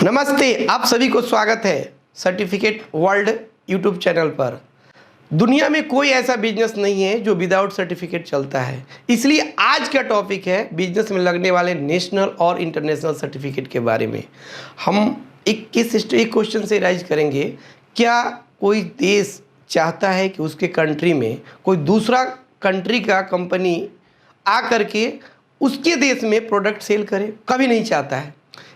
नमस्ते, आप सभी को स्वागत है सर्टिफिकेट वर्ल्ड यूट्यूब चैनल पर। दुनिया में कोई ऐसा बिजनेस नहीं है जो विदाउट सर्टिफिकेट चलता है, इसलिए आज का टॉपिक है बिजनेस में लगने वाले नेशनल और इंटरनेशनल सर्टिफिकेट के बारे में। हम एक क्वेश्चन से राइज करेंगे, क्या कोई देश चाहता है कि उसके कंट्री में कोई दूसरा कंट्री का कंपनी आ करके उसके देश में प्रोडक्ट सेल करे? कभी नहीं चाहता है।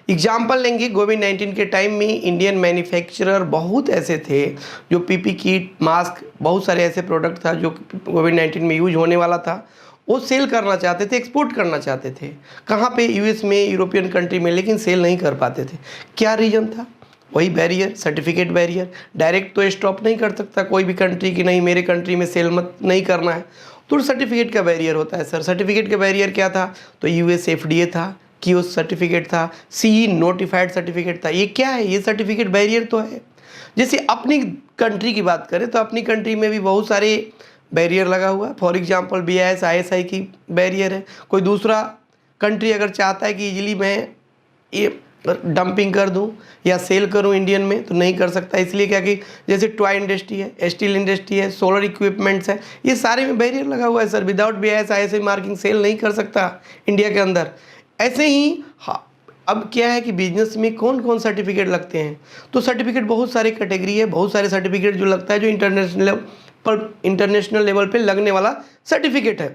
एग्जाम्पल लेंगे, कोविड-19 के टाइम में इंडियन मैन्युफैक्चरर बहुत ऐसे थे जो पीपी किट, मास्क, बहुत सारे ऐसे प्रोडक्ट था जो कोविड-19 में यूज होने वाला था, वो सेल करना चाहते थे, एक्सपोर्ट करना चाहते थे। कहाँ पे? यूएस में, यूरोपियन कंट्री में, लेकिन सेल नहीं कर पाते थे। क्या रीज़न था? वही बैरियर, सर्टिफिकेट बैरियर। डायरेक्ट तो स्टॉप नहीं कर सकता कोई भी कंट्री कि नहीं मेरे कंट्री में सेल मत नहीं करना है, तो सर्टिफिकेट का बैरियर होता है। सर सर्टिफिकेट का बैरियर क्या था? तो यूएस एफडीए था, कियोस्क सर्टिफिकेट था, सीई नोटिफाइड सर्टिफिकेट था। ये क्या है? ये सर्टिफिकेट बैरियर तो है। जैसे अपनी कंट्री की बात करें तो अपनी कंट्री में भी बहुत सारे बैरियर लगा हुआ है। फॉर एग्जांपल बीआईएस आईएसआई की बैरियर है। कोई दूसरा कंट्री अगर चाहता है कि इजीली मैं ये डंपिंग कर दूं या सेल करूं इंडियन में, तो नहीं कर सकता। इसलिए क्या कि जैसे टॉय इंडस्ट्री है, स्टील इंडस्ट्री है, सोलर इक्विपमेंट्स है, ये सारे में बैरियर लगा हुआ है। Sir without BIS ISI marking sell नहीं कर सकता इंडिया के अंदर। ऐसे ही अब क्या है कि बिजनेस में कौन कौन सर्टिफिकेट लगते हैं? तो सर्टिफिकेट बहुत सारे कैटेगरी है, बहुत सारे सर्टिफिकेट जो लगता है जो इंटरनेशनल लेवल पे लगने वाला सर्टिफिकेट है।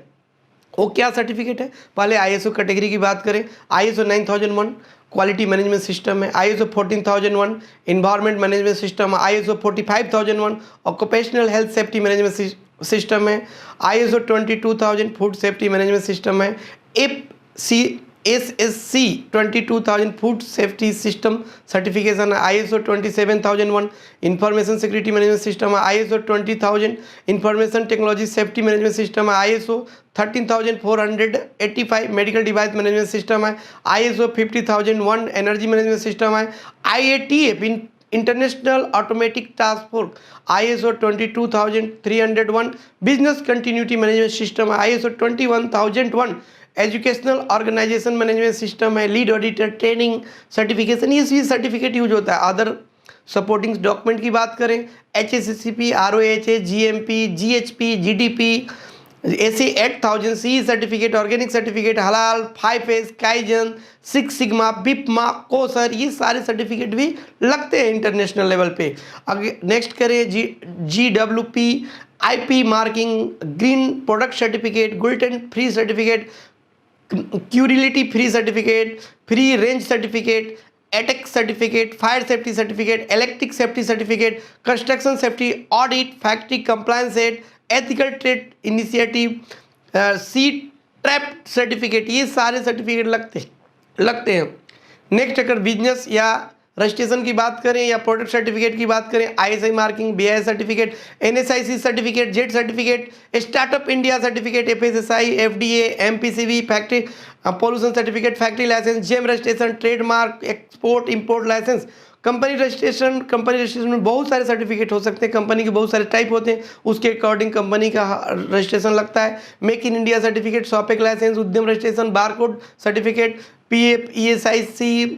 वो क्या सर्टिफिकेट है? पहले आईएसओ कैटेगरी की बात करें, आईएसओ 9001 क्वालिटी मैनेजमेंट सिस्टम है, आईएसओ 14001 इन्वायरमेंट मैनेजमेंट सिस्टम है, ISO 45001 occupational health safety management system है, ISO 22000 food safety management system है, SSC 22000 food safety system certification है, ISO 27001 information security management system है, ISO 20000 information technology safety management system है, ISO 13485 medical device management system है, ISO 50001 energy management system है, IATF international automatic task force ISO 22301 business continuity management system है, ISO 21001 educational organisation management system है, lead auditor training certification, ये certificate use होता है। Other supporting document की बात करें, HACCP, ROHA, GMP, GHP, GDP, AC 8000 CE certificate, organic certificate, हलाल, 5S, kaizen, 6 sigma, बिपमा, Kausar, ये सारे सर्टिफिकेट भी लगते हैं इंटरनेशनल लेवल पे। अगर नेक्स्ट करें GWP, IP marking, green product certificate, gluten free certificate, cruelty free certificate, free range certificate, एटेक certificate, fire safety certificate, electric safety certificate, construction safety audit, factory compliance aid, ethical trade initiative, C trap certificate, ये सारे certificate लगते हैं। Next अगर business या registration की बात करें या प्रोडक्ट सर्टिफिकेट की बात करें, ISI marking, BIS certificate, NSIC certificate, Z certificate, startup India certificate, FSSAI, FDA, MPCB, factory pollution certificate, factory licence, GeM registration, trademark, export import licence, company registration में बहुत सारे सर्टिफिकेट हो सकते हैं। कंपनी के बहुत सारे टाइप होते हैं, उसके अकॉर्डिंग कंपनी का रजिस्ट्रेशन लगता है। Make in India certificate, shop act license, Udyam registration, barcode certificate, PF, ESIC,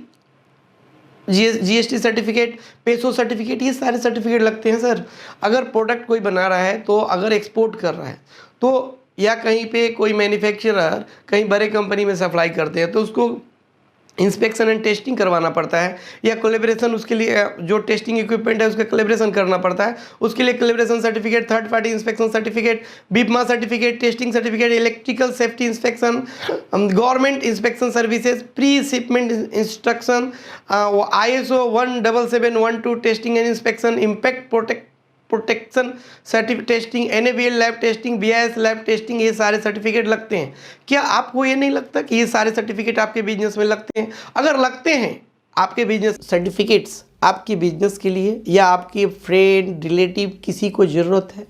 GST certificate, PESO certificate, ये सारे सर्टिफिकेट लगते हैं। सर अगर प्रोडक्ट कोई बना रहा है तो अगर एक्सपोर्ट कर रहा है तो, या कहीं पे कोई मैन्युफैक्चरर कहीं बड़े कंपनी में सप्लाई करते हैं तो उसको इंस्पेक्शन एंड टेस्टिंग करवाना पड़ता है, या कोलेब्रेशन, उसके लिए जो टेस्टिंग इक्विपमेंट है उसका कोलेब्रेशन करना पड़ता है। उसके लिए calibration certificate, third party inspection certificate, बीपमा certificate, testing certificate, electrical safety inspection, government inspection services, pre shipment instruction, ISO 17712 testing and inspection, impact protection certificate testing, NABL lab testing, BIS lab testing, ये सारे certificate लगते हैं। क्या आपको ये नहीं लगता कि ये सारे सर्टिफिकेट आपके बिजनेस में लगते हैं? अगर लगते हैं आपके बिजनेस सर्टिफिकेट्स, आपके बिजनेस के लिए या आपके फ्रेंड रिलेटिव किसी को ज़रूरत है,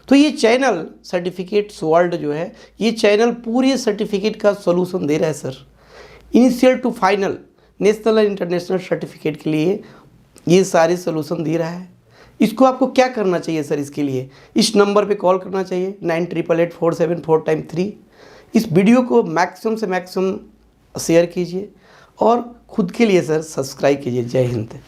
तो ये चैनल सर्टिफिकेट्स वर्ल्ड जो है, ये चैनल पूरे सर्टिफिकेट का सोल्यूशन दे रहा है। Sir initial to final national और इंटरनेशनल सर्टिफिकेट के लिए ये सारे सोल्यूशन दे रहा है। इसको आपको क्या करना चाहिए? सर इसके लिए इस नंबर पे कॉल करना चाहिए 98884743। इस वीडियो को मैक्सिमम से मैक्सिमम शेयर कीजिए और खुद के लिए सर सब्सक्राइब कीजिए। जय हिंद।